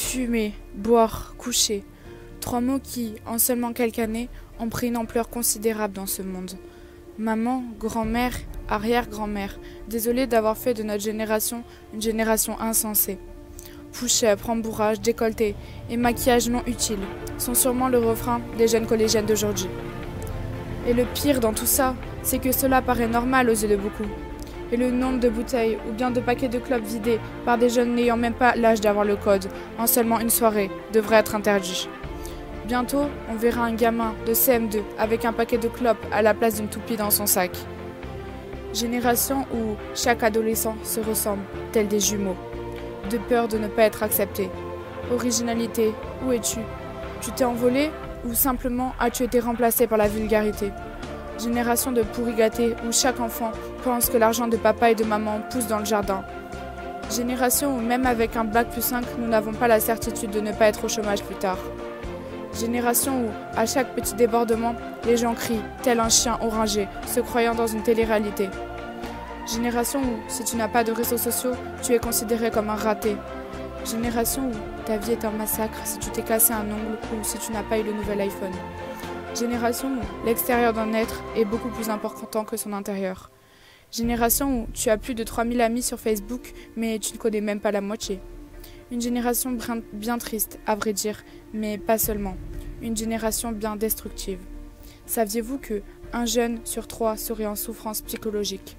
Fumer, boire, coucher. Trois mots qui, en seulement quelques années, ont pris une ampleur considérable dans ce monde. Maman, grand-mère, arrière-grand-mère, désolée d'avoir fait de notre génération une génération insensée. Pouchette, rembourrage, décolleté et maquillage non utile sont sûrement le refrain des jeunes collégiennes d'aujourd'hui. Et le pire dans tout ça, c'est que cela paraît normal aux yeux de beaucoup. Et le nombre de bouteilles ou bien de paquets de clopes vidés par des jeunes n'ayant même pas l'âge d'avoir le code en seulement une soirée devrait être interdit. Bientôt, on verra un gamin de CM2 avec un paquet de clopes à la place d'une toupie dans son sac. Génération où chaque adolescent se ressemble, tel des jumeaux, de peur de ne pas être accepté. Originalité, où es-tu? Tu t'es envolé ou simplement as-tu été remplacé par la vulgarité? Génération de pourris gâtés où chaque enfant pense que l'argent de papa et de maman pousse dans le jardin. Génération où même avec un bac +5, nous n'avons pas la certitude de ne pas être au chômage plus tard. Génération où, à chaque petit débordement, les gens crient, tel un chien orangé, se croyant dans une télé-réalité. Génération où, si tu n'as pas de réseaux sociaux, tu es considéré comme un raté. Génération où ta vie est un massacre si tu t'es cassé un ongle ou si tu n'as pas eu le nouvel iPhone. Génération où l'extérieur d'un être est beaucoup plus important que son intérieur. Génération où tu as plus de 3000 amis sur Facebook, mais tu ne connais même pas la moitié. Une génération bien triste, à vrai dire, mais pas seulement. Une génération bien destructive. Saviez-vous que 1 jeune sur 3 serait en souffrance psychologique?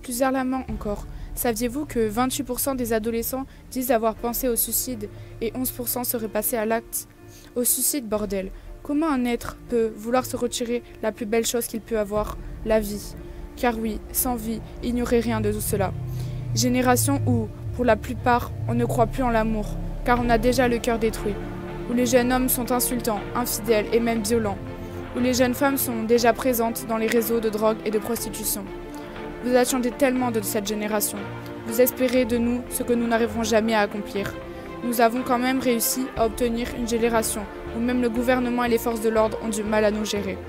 Plus alarmant encore, saviez-vous que 28% des adolescents disent avoir pensé au suicide et 11% seraient passés à l'acte? Au suicide, bordel! Comment un être peut vouloir se retirer la plus belle chose qu'il peut avoir, la vie? Car oui, sans vie, il n'y aurait rien de tout cela. Génération où, pour la plupart, on ne croit plus en l'amour, car on a déjà le cœur détruit. Où les jeunes hommes sont insultants, infidèles et même violents. Où les jeunes femmes sont déjà présentes dans les réseaux de drogue et de prostitution. Vous attendez tellement de cette génération. Vous espérez de nous ce que nous n'arriverons jamais à accomplir. Nous avons quand même réussi à obtenir une génération où même le gouvernement et les forces de l'ordre ont du mal à nous gérer.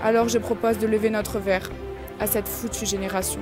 Alors je propose de lever notre verre à cette foutue génération.